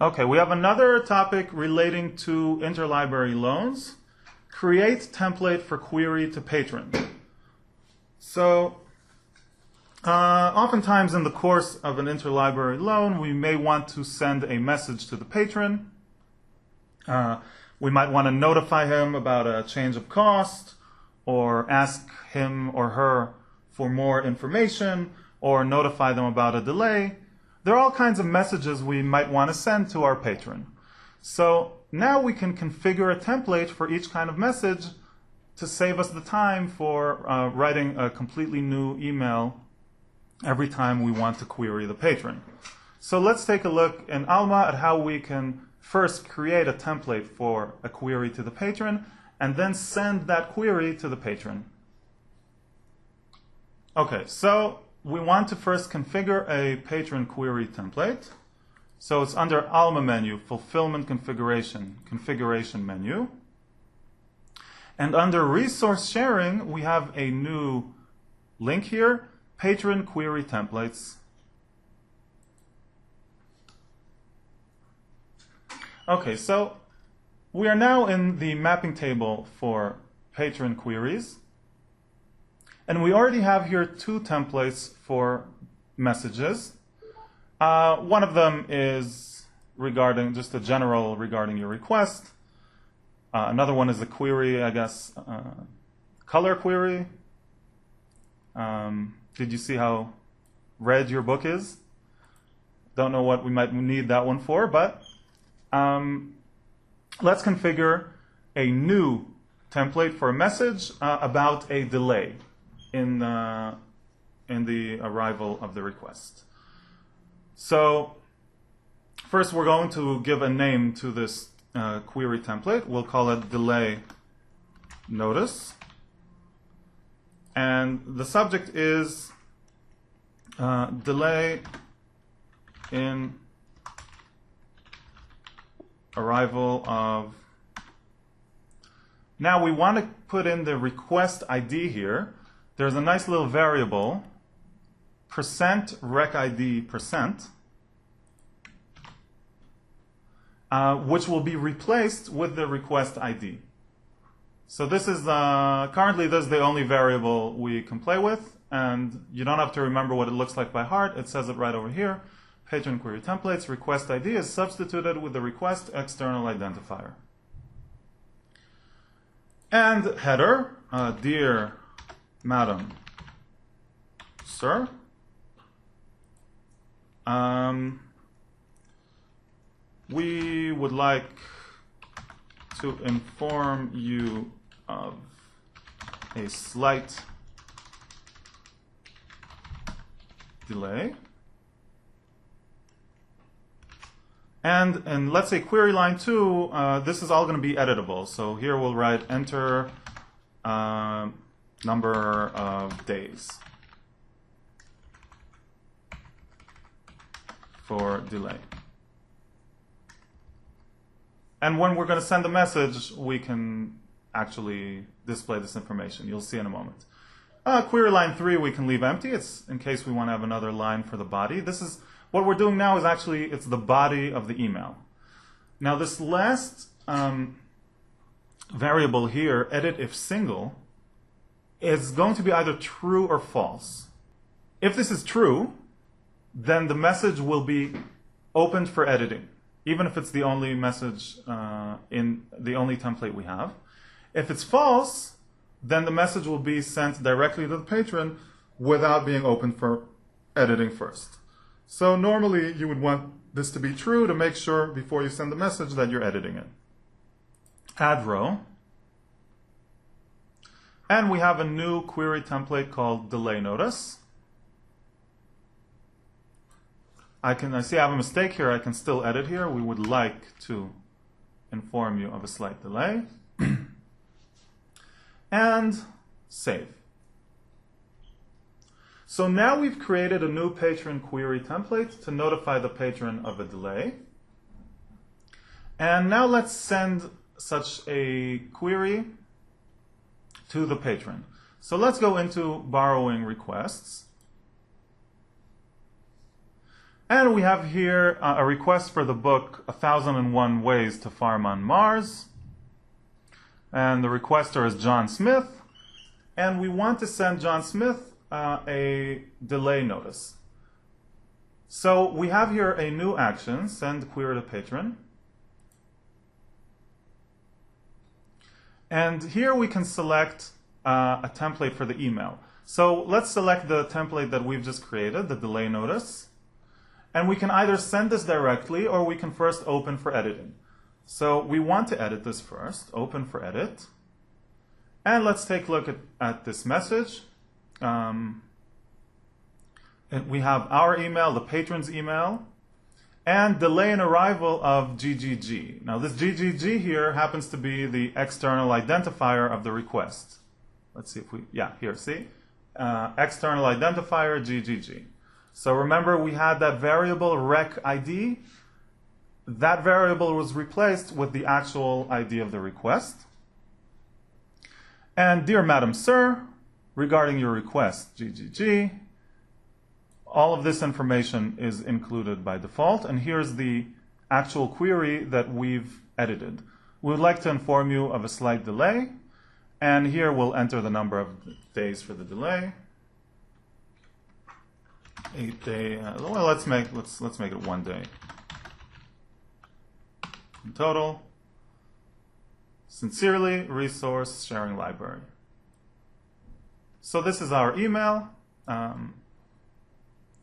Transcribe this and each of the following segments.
Okay, we have another topic relating to interlibrary loans. Create template for query to patron. So, oftentimes in the course of an interlibrary loan, we may want to send a message to the patron. We might want to notify him about a change of cost, or ask him or her for more information, or notify them about a delay. There are all kinds of messages we might want to send to our patron. So now we can configure a template for each kind of message to save us the time for writing a completely new email every time we want to query the patron. So let's take a look in Alma at how we can first create a template for a query to the patron and then send that query to the patron. Okay, so we want to first configure a patron query template. So it's under Alma menu, Fulfillment Configuration, Configuration menu. And under Resource Sharing, we have a new link here, Patron Query Templates. Okay, so we are now in the mapping table for patron queries. And we already have here two templates for messages. One of them is regarding just a general regarding your request. Another one is a query, I guess, color query. Did you see how red your book is? Don't know what we might need that one for, but let's configure a new template for a message about a delay in the arrival of the request. So first we're going to give a name to this query template. We'll call it delay notice. And the subject is delay in arrival of. Now we want to put in the request ID here. There's a nice little variable, %recID%, which will be replaced with the request ID. So this is currently this is the only variable we can play with, and you don't have to remember what it looks like by heart. It says it right over here. Patron query templates request ID is substituted with the request external identifier. And header, dear Madam, Sir, we would like to inform you of a slight delay. And let's say query line 2, this is all going to be editable. So here we'll write enter number of days for delay. And when we're going to send a message, we can actually display this information. You'll see in a moment. Query line 3 we can leave empty. It's in case we want to have another line for the body. This is what we're doing now is actually it's the body of the email. Now this last variable here, edit if single, is going to be either true or false. If this is true, then the message will be opened for editing, even if it's the only message in the only template we have. If it's false, then the message will be sent directly to the patron without being opened for editing first. So normally you would want this to be true to make sure before you send the message that you're editing it. Add row. And we have a new query template called delay notice. I see I have a mistake here. I can still edit here. We would like to inform you of a slight delay. And save. So now we've created a new patron query template to notify the patron of a delay. And now let's send such a query to the patron. So let's go into borrowing requests. And we have here a request for the book 1001 Ways to Farm on Mars. And the requester is John Smith. And we want to send John Smith a delay notice. So we have here a new action, send query to patron. And here we can select a template for the email. So let's select the template that we've just created, the delay notice. And we can either send this directly or we can first open for editing. So we want to edit this first, open for edit. And let's take a look at this message. And we have our email, the patron's email, and delay in arrival of GGG. Now this GGG here happens to be the external identifier of the request. Let's see if we, yeah, here, see? External identifier GGG. So remember we had that variable rec ID. That variable was replaced with the actual ID of the request. And dear Madam Sir, regarding your request, GGG, all of this information is included by default, and here's the actual query that we've edited. We would like to inform you of a slight delay, and here we'll enter the number of days for the delay. 8 day. Well, let's make it 1 day. In total. Sincerely, Resource Sharing Library. So this is our email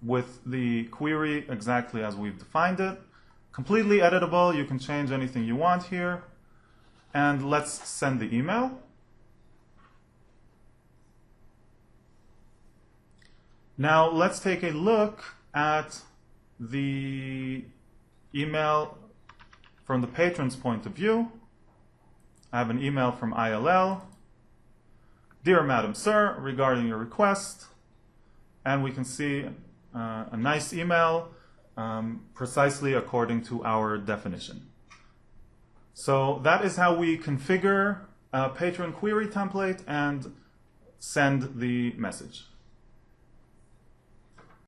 with the query exactly as we've defined it. Completely editable. You can change anything you want here. And let's send the email. Now let's take a look at the email from the patron's point of view. I have an email from ILL. Dear Madam Sir, regarding your request. And we can see a nice email precisely according to our definition. So that is how we configure a patron query template and send the message.